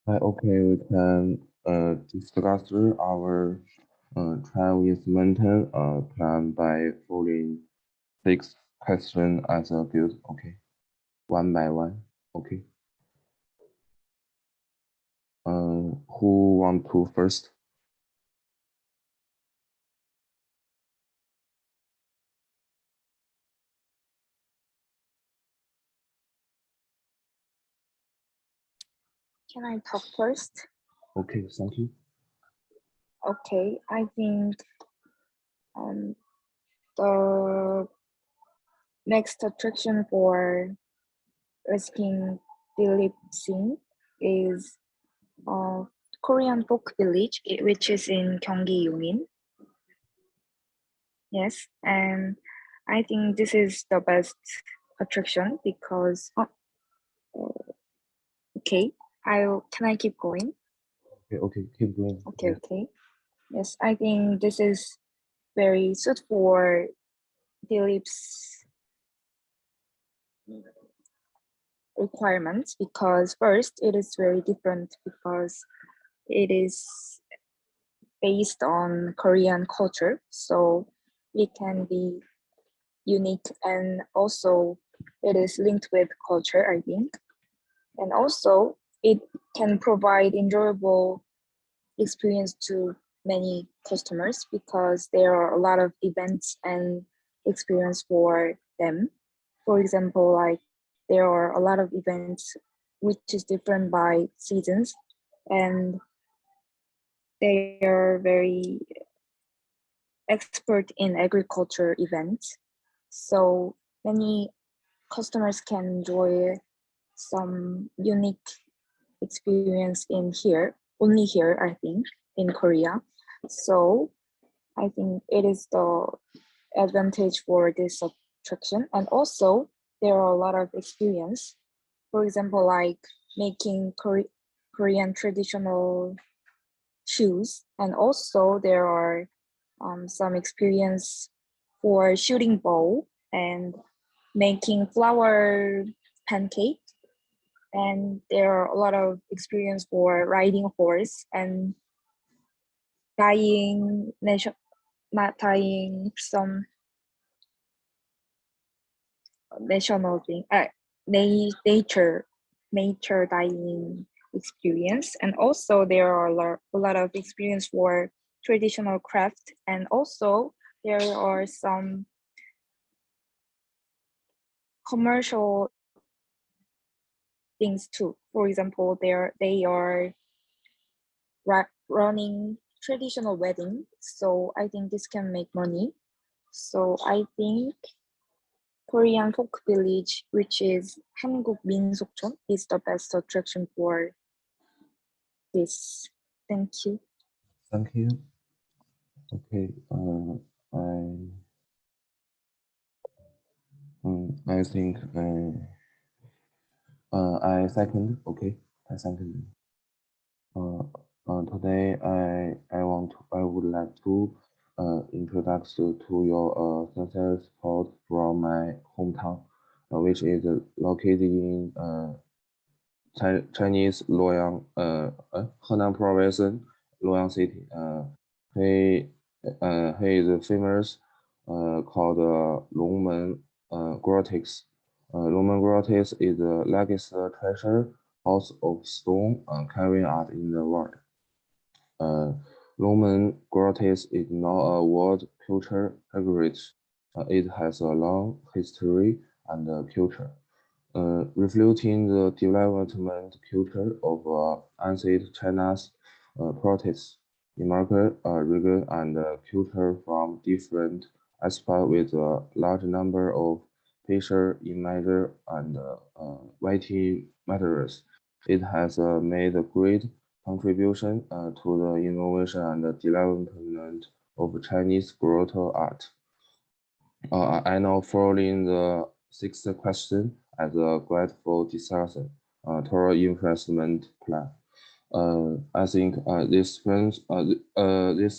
Okay, we can discuss our travel instrumental plan by following 6 questions as a build. Okay, one by one. Okay. Who want to first? Can I talk first? Okay, thank you. Okay, I think the next attraction for rescuing Philip Singh is Korean folk village, which is in Gyeonggi Yongin. Yes, and I think this is the best attraction because okay, can I keep going? Okay, keep going. Okay, okay. Yes, I think this is very suit for Philip's requirements because first it is very different because it is based on Korean culture, so it can be unique and also it is linked with culture, I think. And also it can provide enjoyable experience to many customers because there are a lot of events and experience for them. For example, like there are a lot of events which is different by seasons and they are very expert in agriculture events. So many customers can enjoy some unique experience in here, only here, I think, in Korea. So I think it is the advantage for this attraction. And also there are a lot of experience. For example, like making Korean traditional shoes. And also there are some experience for shooting bow and making flour pancake. And there are a lot of experience for riding horse and tying not tying some national thing, nature dining experience. And also there are a lot of experience for traditional craft. And also there are some commercial things too. For example, they are running traditional wedding. So I think this can make money. So I think Korean folk village, which is 한국 민속촌, is the best attraction for this. Thank you. Thank you. Okay. I think I second. Okay, I second. Today I would like to introduce to your sincere support from my hometown, which is located in Chinese Luoyang, Henan province, Luoyang city. He is famous called Longmen Grotix. Longmen Grotix is the largest treasure house of stone carving art in the world. Longmen Grotix is now a World Cultural Heritage. It has a long history and culture. Reflecting the development culture of ancient China's protests, market region and culture from different aspects with a large number of facial images and writing materials. It has made a great contribution to the innovation and development of Chinese grotto art. I now following the sixth question as a grateful discussion toward investment plan. I think this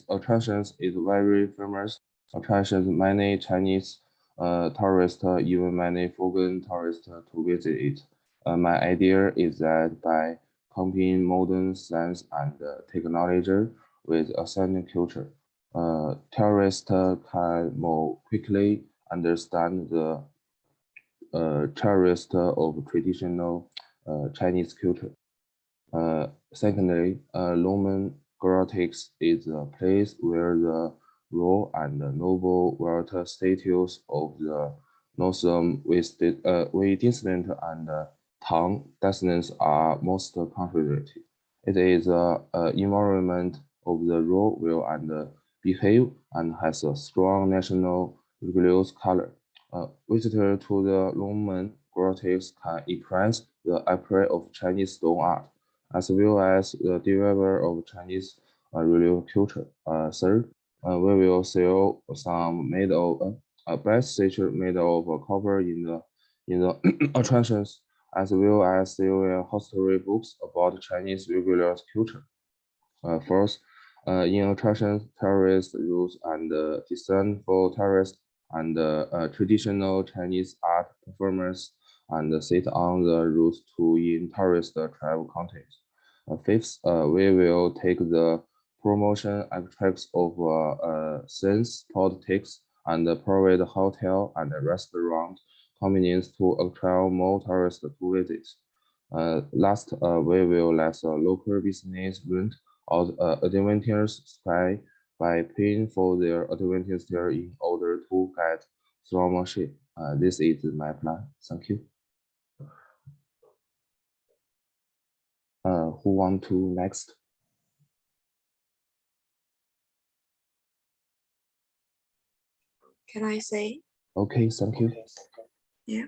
attractions is very famous. Attractions many Chinese tourists, even many foreign tourists to visit it. My idea is that by combine modern science and technology with authentic culture. Tourists can more quickly understand the characteristics of traditional Chinese culture. Secondly, Roman Gothics is a place where the royal and noble water statues of the northern way distant and town descendants are most concentrated. It is an environment of the royal will and behave and has a strong national religious color. Visitors to the Roman Gothics can experience the appeal of Chinese stone art as well as the developer of Chinese religious culture. Third, we will sell some made of best feature made of copper in the attractions, as well as there history books about Chinese religious culture. Fourth, in attractions, tourist routes and design for tourists and traditional Chinese art performance and sit on the route to in tourist travel content. Fifth, we will take the promotion aspects of science politics and provide hotel and restaurant convenience to attract more tourists to visit. Last, we will let local business rent out advantages by paying for their advantage there in order to get promotion. This is my plan. Thank you. Who want to next? Can I say? Okay, thank you. Yeah.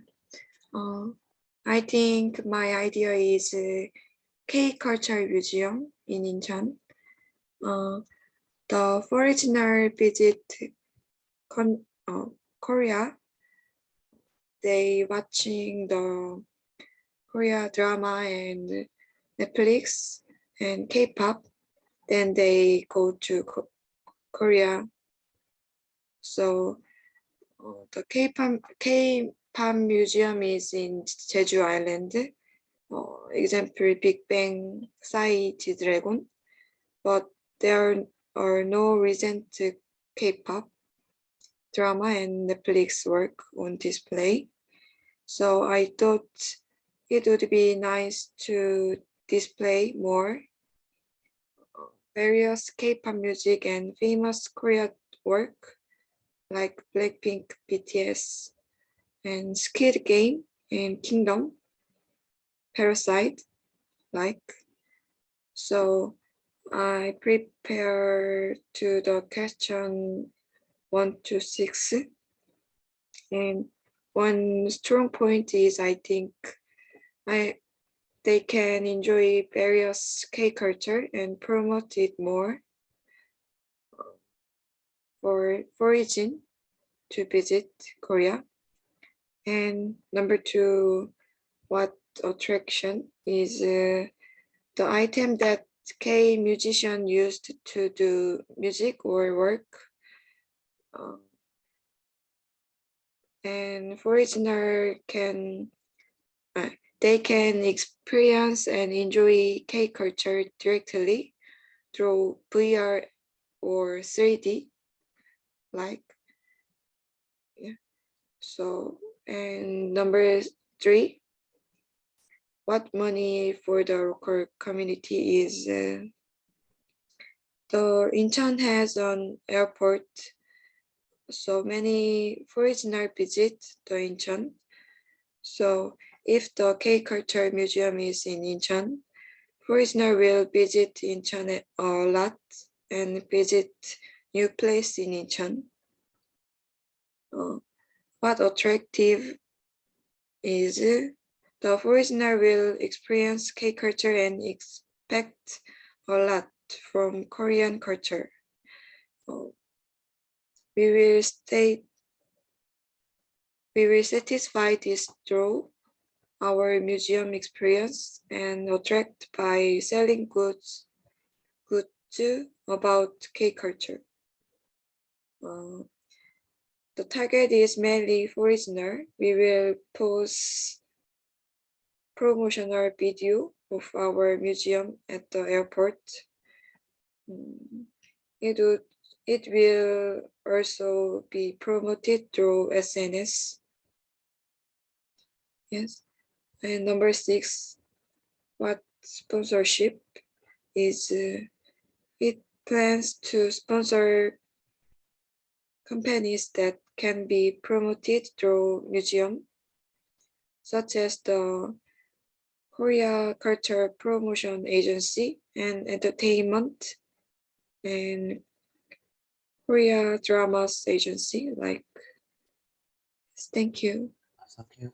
I think my idea is K-Culture Museum in Incheon. The original visit Korea, they watching the Korea drama and Netflix and K-pop. Then they go to Korea. So the K-pop museum is in Jeju Island. Example, Big Bang Psy G-Dragon. But there are no recent K-pop drama and Netflix work on display. So I thought it would be nice to display more various K-pop music and famous Korean work like Blackpink, BTS, and Squid Game and Kingdom, Parasite, like. So I prepare to the question 1 to 6. And one strong point is I think they can enjoy various K-culture and promote it more for origin to visit Korea. And number 2, what attraction is the item that K musician used to do music or work. And foreigner they can experience and enjoy K culture directly through VR or 3D, like. Yeah. So, and number 3, what money for the local community is the Incheon has an airport, so many foreigners visit the Incheon. So if the K-Culture Museum is in Incheon, foreigners will visit Incheon a lot and visit new place in Incheon. What attractive is the foreigner will experience K-culture and expect a lot from Korean culture. We will satisfy this through our museum experience and attract by selling goods about K-culture. The target is mainly foreigner. We will post promotional video of our museum at the airport. It will also be promoted through SNS. Yes. And number 6, what sponsorship is? It plans to sponsor companies that can be promoted through museum, such as the Korea Culture Promotion Agency and Entertainment and Korea Dramas Agency. Like, thank you. Thank you.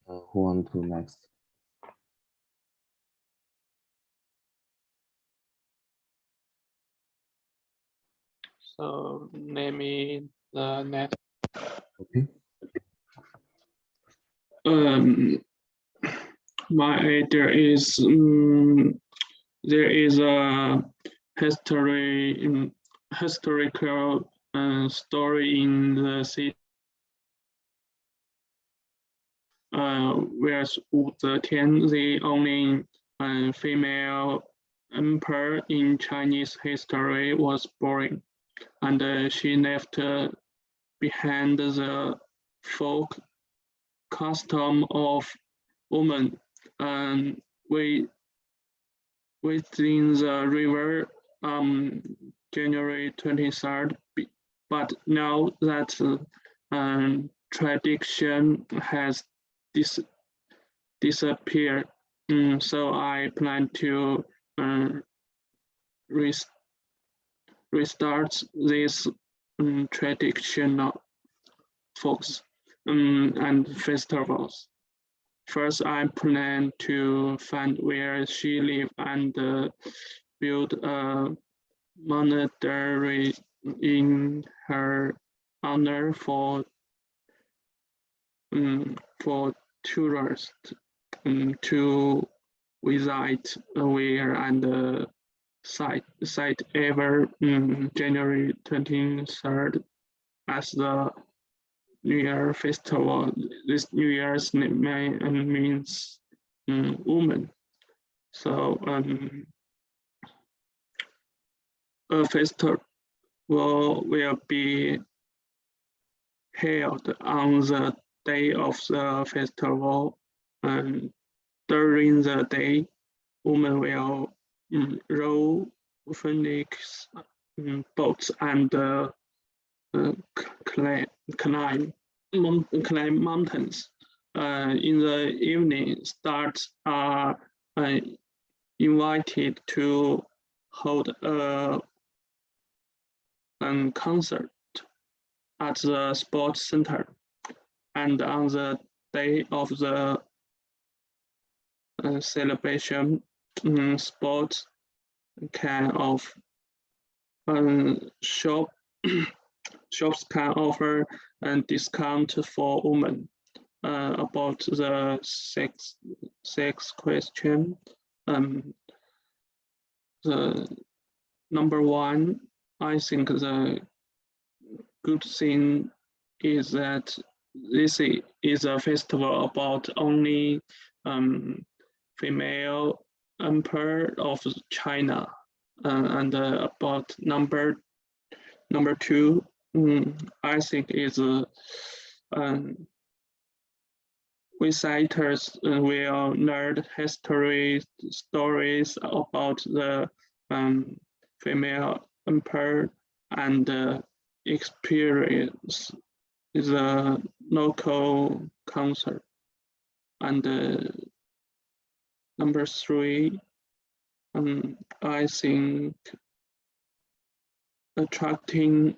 Who want to next? So name me the next. Okay. My idea is there is a historical story in the city. Where Wu Zetian, the only female emperor in Chinese history, was born, and she left behind the folk custom of women within the river January 23rd. But now that tradition has disappeared, so I plan to restart this traditional folks and festivals. First, I plan to find where she lived and build a monastery in her honor for tourists to visit where and site ever January 23rd as the New Year festival. This New Year's name means woman. So a festival will be held on the day of the festival, and during the day, women will row phoenix boats and climb mountains. In the evening, stars are invited to hold a concert at the sports center, and on the day of the celebration, sports can of shops can offer a discount for women. About the sex question, the number one, I think the good thing is that this is a festival about only female emperor of China, and about number two, I think is visitors will learn history stories about the female emperor and experience the local concert. And number three, I think attracting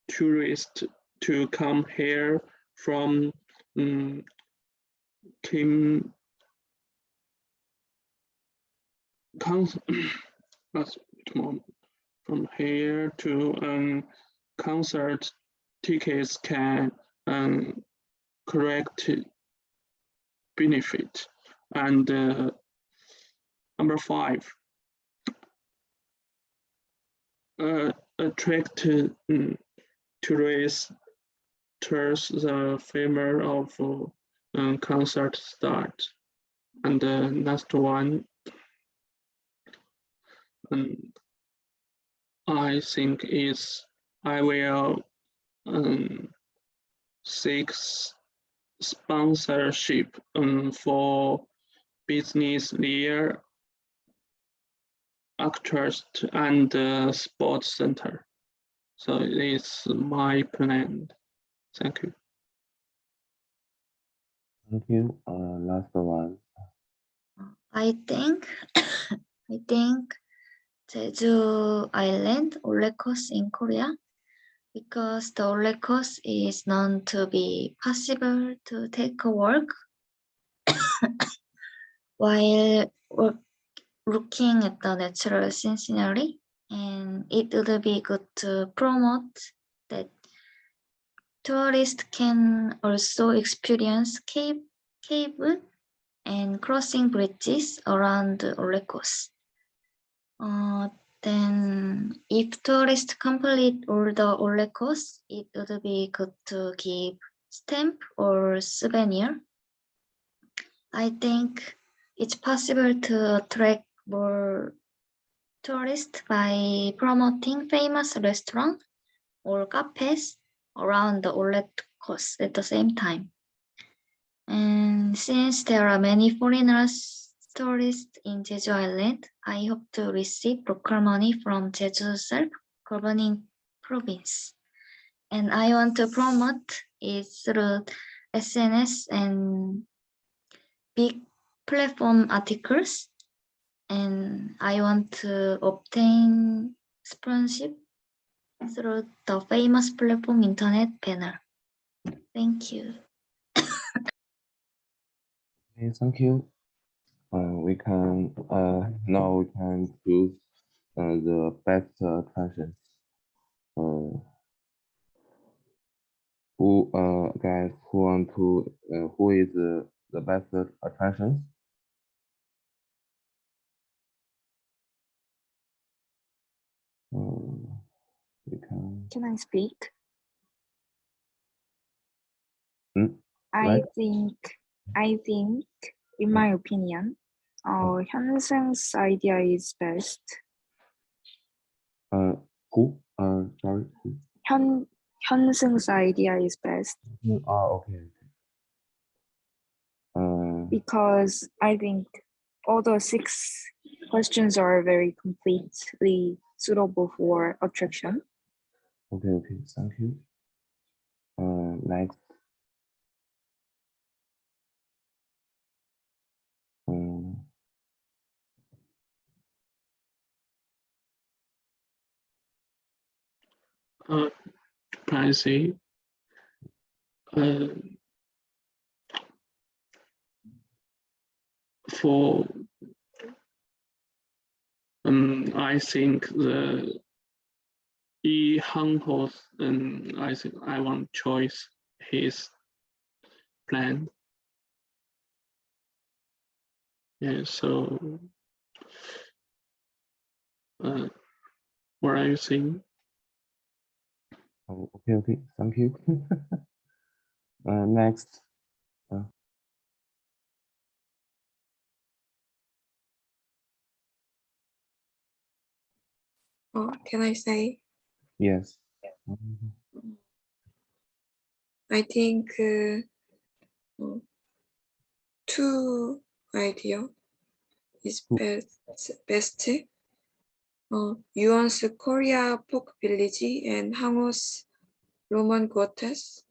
tourists to come here from from here to concert tickets can correct benefit. And number five, attract tourists the favor of concert start. And the last one, I think is I will seek sponsorship for business leader, actors, and sports center. So it's my plan. Thank you. Thank you. Last one. I think Jeju Island Olekos in Korea, because the Olekos is known to be possible to take a walk while looking at the natural scenery, and it would be good to promote that tourists can also experience cave and crossing bridges around Olekos. Then if tourists complete all the Olekos, it would be good to give stamp or souvenir. I think it's possible to attract more tourists by promoting famous restaurants or cafes around the Olekos at the same time. And since there are many foreigners, tourists in Jeju Island, I hope to receive local money from Jeju self-governing province. And I want to promote it through SNS and big platform articles. And I want to obtain sponsorship through the famous platform internet banner. Thank you. Okay, thank you. We can now we can choose the best attractions. Who guys who want to who is the best attraction? We can. Can I speak? Right? I think, in my opinion, Hyunseung's idea is best. Who? Sorry. Who? Hyunseung's idea is best Okay. because I think all the 6 questions are very completely suitable for attraction. Okay. Thank you. Next. Can I say? For I think the henghao, I think I want choice his plan. Yeah. So, what are you saying? Oh, okay. Thank you. Next. Can I say? Yes. I think 2 idea is best. Youwon's Korea Folk Village and Hangul's Roman Quarters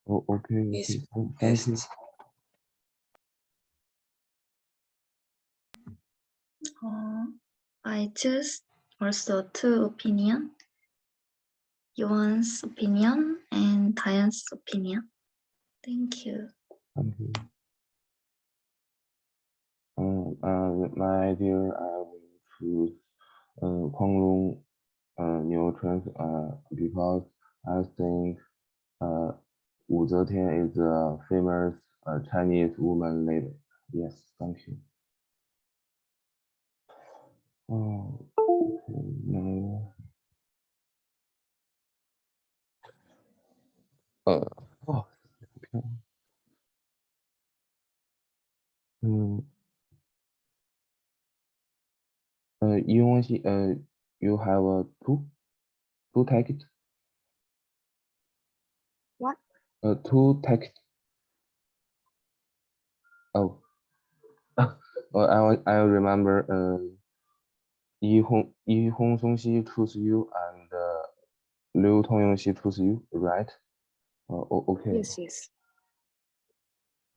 Oh, okay. is Thank you. best. I choose also 2 opinion, Youwon's opinion and Dayan's opinion. Thank you. Thank you. My idea, I will choose Konglong New Trend because I think Wu Zetian is a famous Chinese woman leader. Yes, thank you. Okay, now. Oh, okay. You have a two ticket. What? Two ticket. Oh, I remember. Yi Hong Songxi choose you and Liu Tongyongxi choose you, right? Okay. Yes, yes.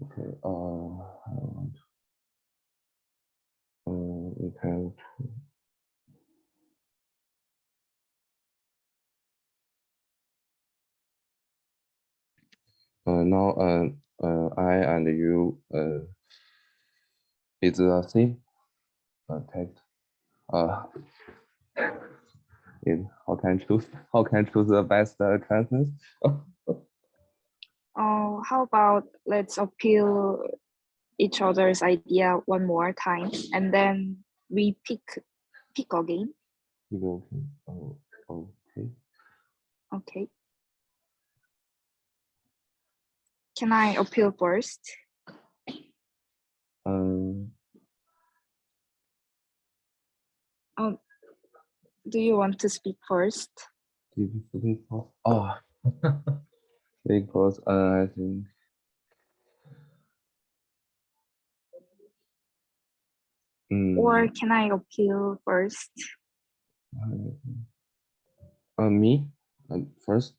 Okay. We can. Now I and you is the same text. How can choose the best chances? How about let's appeal each other's idea one more time, and then we pick again. Okay. Okay. Okay. Can I appeal first? Do you want to speak first? Oh, because I think. Or can I appeal first? Me first.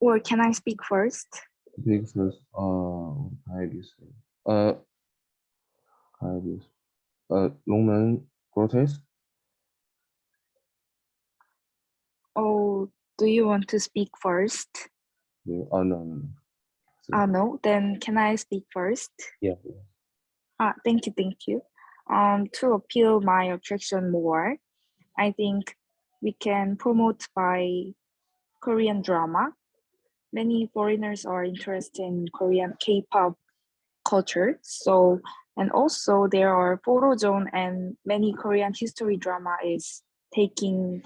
Or can I speak first? Speak first. I say.龙门 protest. Oh, do you want to speak first? No, no. No, then can I speak first? Yeah. Thank you. To appeal my attraction more, I think we can promote by Korean drama. Many foreigners are interested in Korean K-pop culture. So, and also there are photo zone and many Korean history drama is taking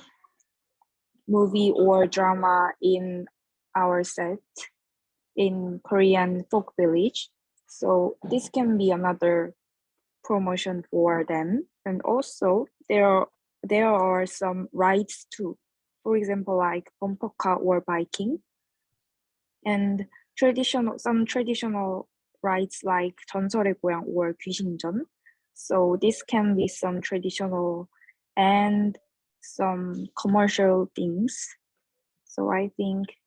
movie or drama in our set in Korean folk village. So this can be another promotion for them. And also there are some rides too. For example, like bumper car or biking. And some traditional rides like 전설의 고향 or 귀신전. So this can be some traditional and some commercial things. So I think,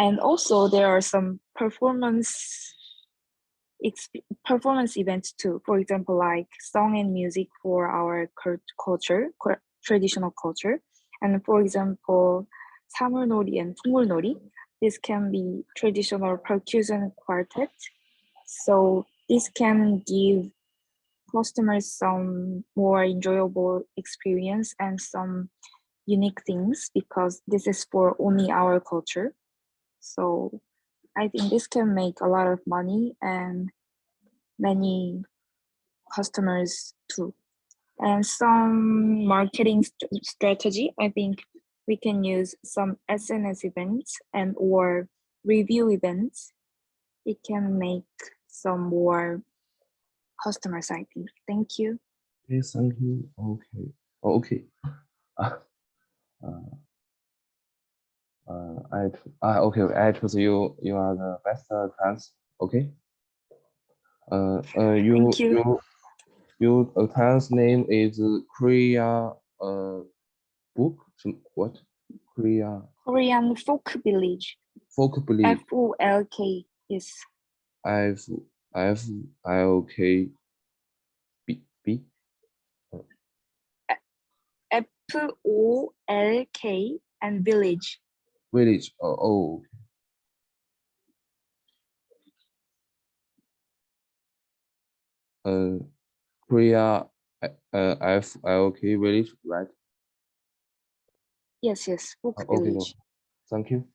and also there are some performance events too. For example, like song and music for our culture, traditional culture. And for example, 사물놀이 and 풍물놀이. This can be traditional percussion quartet. So this can give customers some more enjoyable experience and some unique things because this is for only our culture. So I think this can make a lot of money and many customers too. And some marketing strategy, I think we can use some SNS events and or review events. It can make some more customers, I think. Thank you. Yes, thank you. Okay. Okay. I choose you. You are the best chance. Okay. Thank you. Your chance name is Korea. Book. What? Korean folk village. Folk village. FOLK. Yes. FILK. B. FOLK and village. Village. Oh. Korea. FILK village, right? Yes. Folk Okay. village. Thank you.